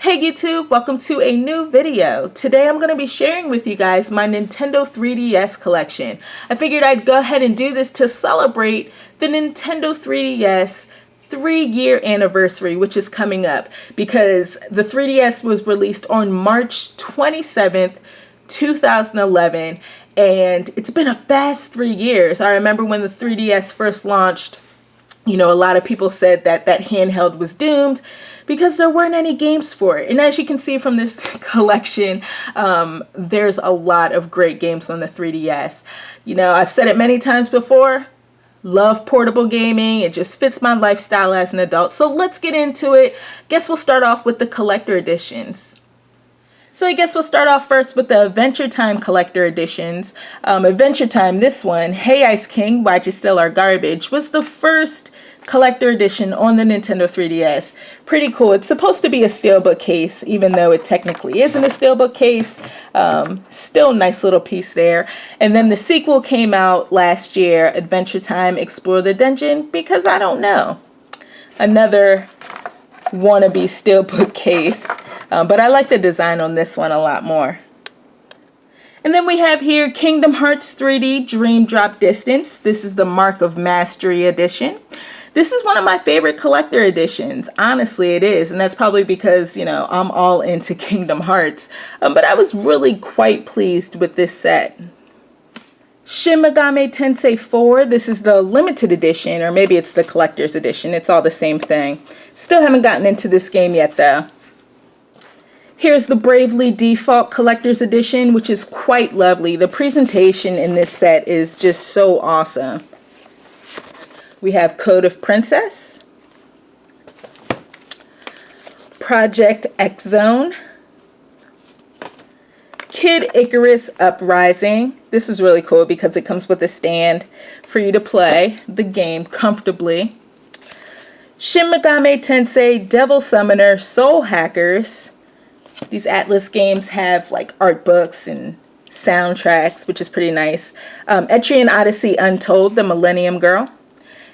Hey YouTube, welcome to a new video. Today I'm going to be sharing with you guys my Nintendo 3DS collection. I figured I'd go ahead and do this to celebrate the Nintendo 3DS 3-year anniversary, which is coming up because the 3DS was released on March 27th, 2011, and it's been a fast 3 years. I remember when the 3DS first launched, a lot of people said that that handheld was doomed because there weren't any games for it. And as you can see from this collection, there's a lot of great games on the 3DS. I've said it many times before, love portable gaming. It just fits my lifestyle as an adult. So let's get into it. Guess we'll start off with the collector editions. So I guess we'll start off first with the Adventure Time collector editions. Adventure Time, this one, Hey Ice King, Why'd You Steal Our Garbage, was the first collector edition on the Nintendo 3DS. Pretty cool. It's supposed to be a steelbook case, even though it technically isn't a steelbook case. Still nice little piece there. And then the sequel came out last year, Adventure Time Explore the Dungeon, because I don't know. Another wannabe steelbook case. But I like the design on this one a lot more. And then we have here Kingdom Hearts 3D Dream Drop Distance. This is the Mark of Mastery edition. This is one of my favorite collector editions. Honestly, it is. And that's probably because, I'm all into Kingdom Hearts. But I was really quite pleased with this set. Shin Megami Tensei 4. This is the limited edition, or maybe it's the collector's edition. It's all the same thing. Still haven't gotten into this game yet, though. Here's the Bravely Default Collector's Edition, which is quite lovely. The presentation in this set is just so awesome. We have Code of Princess, Project X Zone, Kid Icarus Uprising. This is really cool because it comes with a stand for you to play the game comfortably. Shin Megami Tensei Devil Summoner Soul Hackers. These Atlas games have like art books and soundtracks, which is pretty nice. Etrian Odyssey Untold, the Millennium Girl.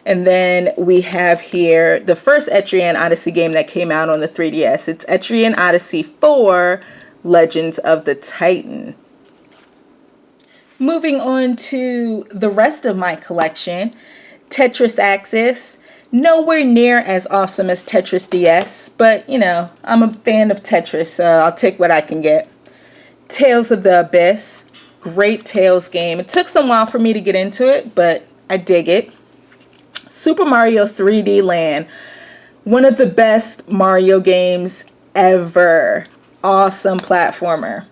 And then we have here the first Etrian Odyssey game that came out on the 3DS. It's Etrian Odyssey 4, Legends of the Titan. Moving on to the rest of my collection, Tetris Axis. Nowhere near as awesome as Tetris DS, but I'm a fan of Tetris, so I'll take what I can get. Tales of the Abyss, great Tales game. It took some while for me to get into it, but I dig it. Super Mario 3D Land, one of the best Mario games ever. Awesome platformer.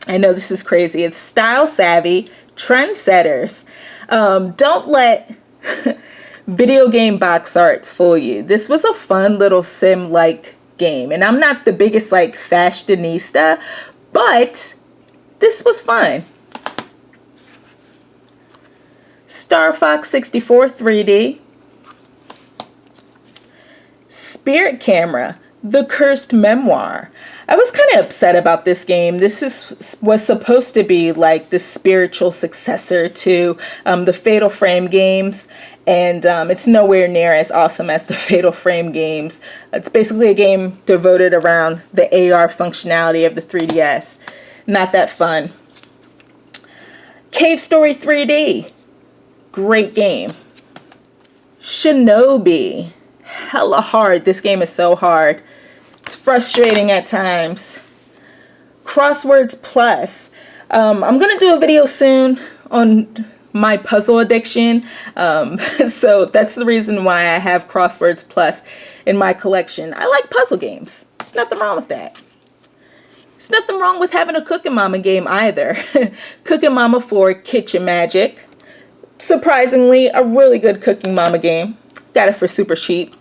I know this is crazy. It's style savvy, trendsetters. Don't let video game box art fool you. This was a fun little sim-like game. And I'm not the biggest fashionista, but this was fun. Star Fox 64 3D. Spirit Camera, The Cursed Memoir. I was kind of upset about this game. This was supposed to be like the spiritual successor to the Fatal Frame games. And it's nowhere near as awesome as the Fatal Frame games. It's basically a game devoted around the AR functionality of the 3DS. Not that fun. Cave Story 3D. Great game. Shinobi. Hella hard. This game is so hard. It's frustrating at times. Crosswords Plus. I'm going to do a video soon on my puzzle addiction. So that's the reason why I have Crosswords Plus in my collection. I like puzzle games. There's nothing wrong with that. There's nothing wrong with having a Cooking Mama game either. Cooking Mama 4 Kitchen Magic. Surprisingly, a really good Cooking Mama game. Got it for super cheap.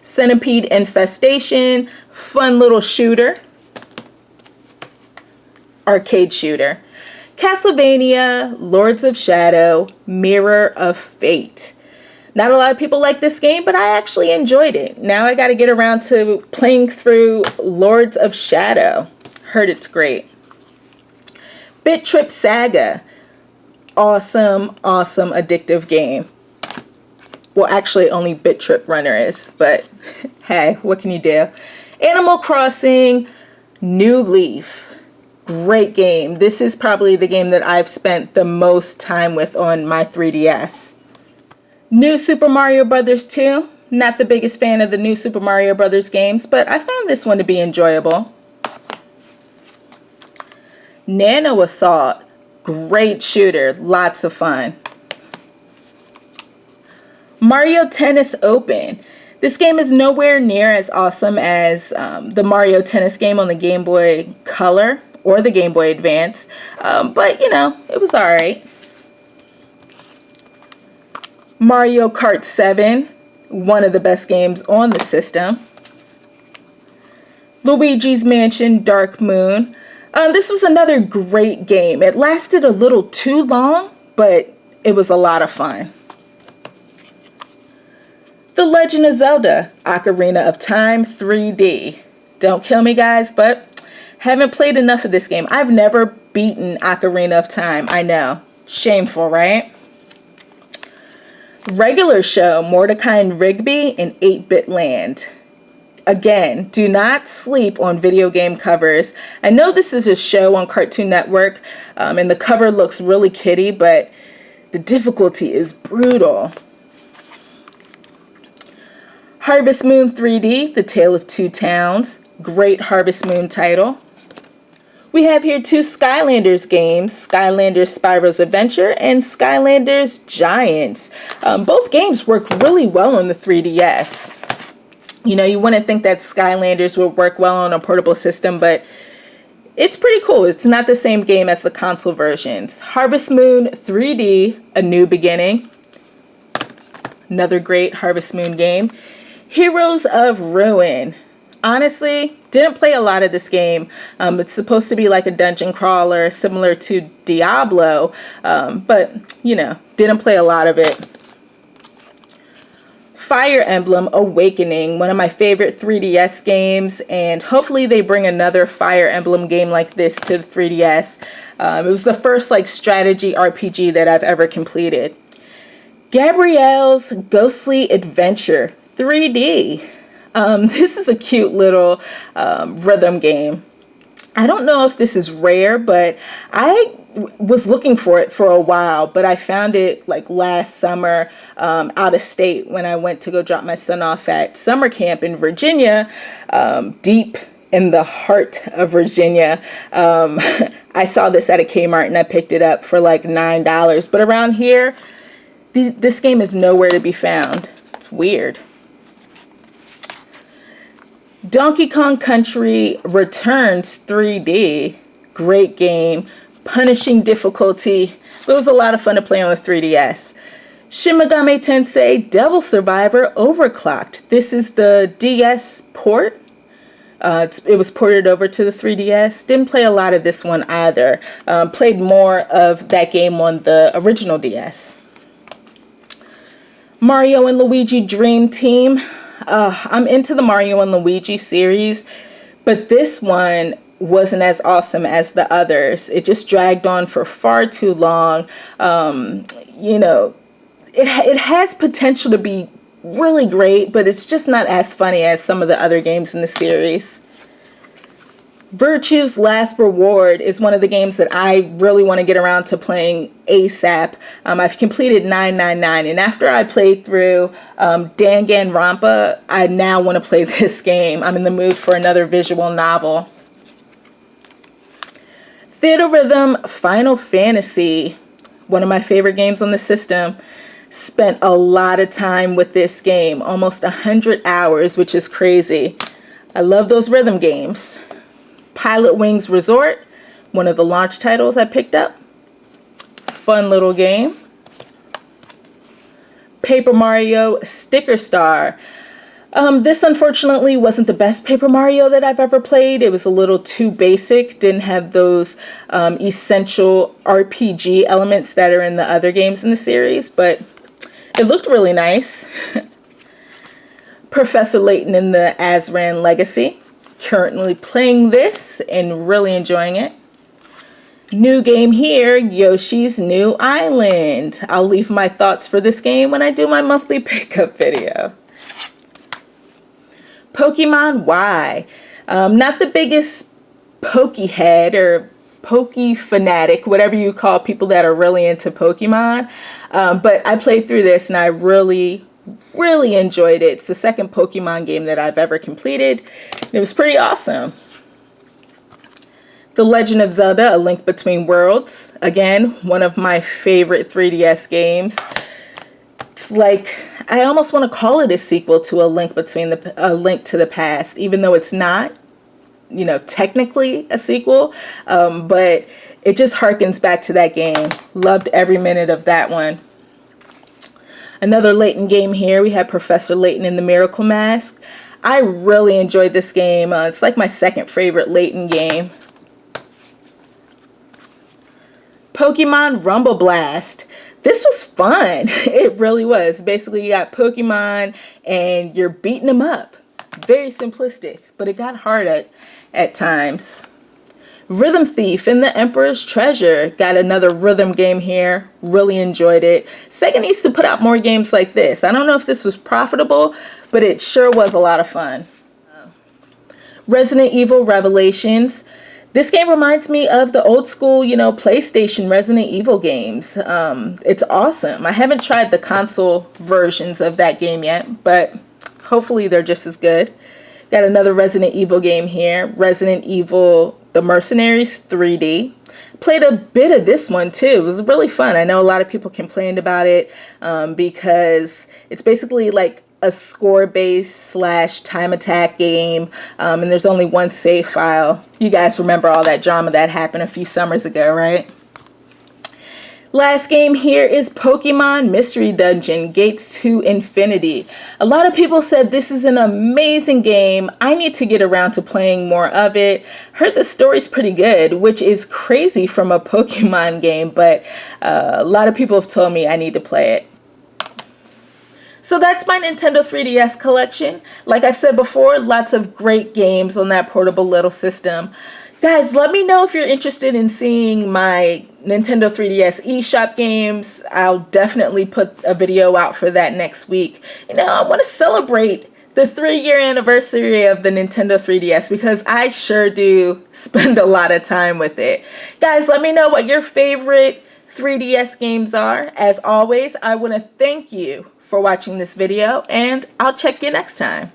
Centipede Infestation. Fun little shooter. Arcade shooter. Castlevania, Lords of Shadow, Mirror of Fate. Not a lot of people like this game, but I actually enjoyed it. Now I got to get around to playing through Lords of Shadow. Heard it's great. Bit Trip Saga. Awesome, addictive game. Well, actually only Bit Trip Runner is, but Hey, what can you do? Animal Crossing New Leaf. Great game. This is probably the game that I've spent the most time with on my 3DS. New Super Mario Bros. 2. Not the biggest fan of the new Super Mario Bros. Games, but I found this one to be enjoyable. Nano Assault. Great shooter. Lots of fun. Mario Tennis Open. This game is nowhere near as awesome as the Mario Tennis game on the Game Boy Color or the Game Boy Advance, but you know, it was alright. Mario Kart 7, one of the best games on the system. Luigi's Mansion Dark Moon. This was another great game. It lasted a little too long, but it was a lot of fun. The Legend of Zelda Ocarina of Time 3D. Don't kill me, guys, but haven't played enough of this game. I've never beaten Ocarina of Time. I know. Shameful, right? Regular show Mordecai and Rigby in 8-Bit Land. Again, do not sleep on video game covers. I know this is a show on Cartoon Network, and the cover looks really kiddie, but the difficulty is brutal. Harvest Moon 3D, The Tale of Two Towns. Great Harvest Moon title. We have here two Skylanders games, Skylanders Spyro's Adventure and Skylanders Giants. Both games work really well on the 3DS. You know, you wouldn't think that Skylanders would work well on a portable system, but it's pretty cool. It's not the same game as the console versions. Harvest Moon 3D, A New Beginning. Another great Harvest Moon game. Heroes of Ruin. Honestly, didn't play a lot of this game. It's supposed to be like a dungeon crawler similar to Diablo, but you know, didn't play a lot of it. Fire Emblem Awakening, one of my favorite 3DS games, and hopefully they bring another Fire Emblem game like this to the 3DS. It was the first like strategy RPG that I've ever completed. Gabrielle's Ghostly Adventure 3D. This is a cute little rhythm game. I don't know if this is rare, but I was looking for it for a while, but I found it like last summer out of state when I went to go drop my son off at summer camp in Virginia, deep in the heart of Virginia. I saw this at a Kmart and I picked it up for like $9, but around here, this game is nowhere to be found. It's weird. Donkey Kong Country Returns 3D. Great game. Punishing difficulty. It was a lot of fun to play on the 3DS. Shin Megami Tensei Devil Survivor Overclocked. This is the DS port. It was ported over to the 3DS. Didn't play a lot of this one either. Played more of that game on the original DS. Mario and Luigi Dream Team. I'm into the Mario and Luigi series, but this one wasn't as awesome as the others. It just dragged on for far too long. You know, it has potential to be really great, but it's just not as funny as some of the other games in the series. Virtue's Last Reward is one of the games that I really want to get around to playing ASAP. I've completed 999, and after I played through Danganronpa, I now want to play this game. I'm in the mood for another visual novel. Theater Rhythm Final Fantasy, one of my favorite games on the system. Spent a lot of time with this game, almost 100 hours, which is crazy. I love those rhythm games. Pilot Wings Resort, one of the launch titles I picked up. Fun little game. Paper Mario Sticker Star. This unfortunately wasn't the best Paper Mario that I've ever played. It was a little too basic. Didn't have those essential RPG elements that are in the other games in the series, but it looked really nice. Professor Layton in the Azran Legacy. Currently playing this and really enjoying it. New game here, Yoshi's New Island. I'll leave my thoughts for this game when I do my monthly pickup video. Pokemon Y. Not the biggest Pokehead or Poke fanatic, whatever you call people that are really into Pokemon. But I played through this and I really enjoyed it. It's the second Pokemon game that I've ever completed. It was pretty awesome. The Legend of Zelda: A Link Between Worlds. Again, one of my favorite 3DS games. It's like, I almost want to call it a sequel to A Link to the Past, even though it's not, you know, technically a sequel. But it just harkens back to that game. Loved every minute of that one. Another Layton game here. We have Professor Layton in the Miracle Mask. I really enjoyed this game. It's like my second favorite Layton game. Pokemon Rumble Blast. This was fun. It really was. Basically, you got Pokemon and you're beating them up. Very simplistic, but it got hard at times. Rhythm Thief and the Emperor's Treasure. Got another rhythm game here. Really enjoyed it. Sega needs to put out more games like this. I don't know if this was profitable, but it sure was a lot of fun. Resident Evil Revelations. This game reminds me of the old school, you know, PlayStation Resident Evil games. It's awesome. I haven't tried the console versions of that game yet, but hopefully they're just as good. Got another Resident Evil game here. Resident Evil The Mercenaries 3D. Played a bit of this one too. It was really fun. I know a lot of people complained about it because it's basically like a score-based / time attack game, and there's only one save file. You guys remember all that drama that happened a few summers ago, right? Last game here is Pokemon Mystery Dungeon Gates to Infinity. A lot of people said this is an amazing game. I need to get around to playing more of it. Heard the story's pretty good, which is crazy from a Pokemon game, but a lot of people have told me I need to play it. So that's my Nintendo 3DS collection. Like I've said before, lots of great games on that portable little system. Guys, let me know if you're interested in seeing my Nintendo 3DS eShop games. I'll definitely put a video out for that next week. You know, I want to celebrate the 3-year anniversary of the Nintendo 3DS because I sure do spend a lot of time with it. Guys, let me know what your favorite 3DS games are. As always, I want to thank you for watching this video, and I'll check you next time.